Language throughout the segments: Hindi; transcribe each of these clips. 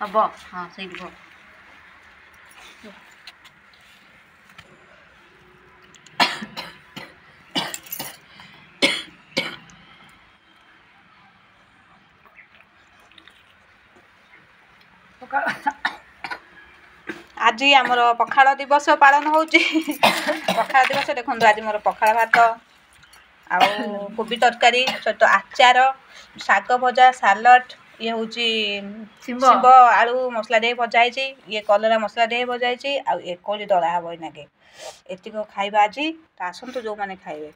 हम हाँ सही आज आमर पखाड़ दिवस पालन हो पखाड़ दिवस देखो आज मोर पखाड़ भात आउ कोबी तरकारी सहित आचार शाग भजा सालड ये हूँ शिंब आलू मसला दे भजा ये कलरा मसला दे भजा आ कोली दला हम इनाके एतिक खाइबा आज आसतु जो मैंने खाइबे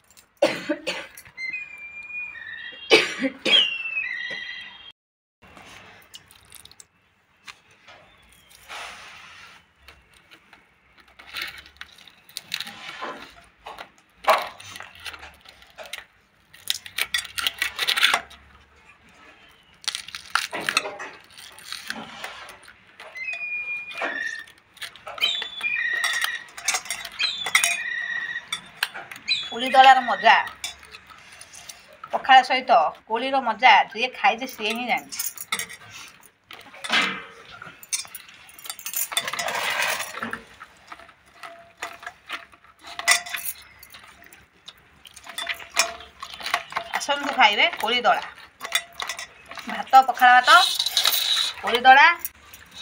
कोली दलार मजा पखाड़ सहित कोलीर मजा जी खाई सी ही जानी आसतु खाइबे कोली दला भात पखाड़ भात कोली दला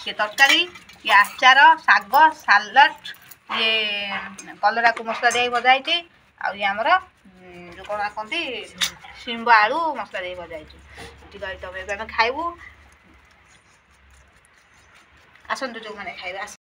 ये तरकारी ये आचार शाग सालड ये कलरा को मसला दे भजा ये आमर जो कौन कहते शिंब आलू मसला दे भजा आइटम खाइबू आसतु जो मैंने खाइबे।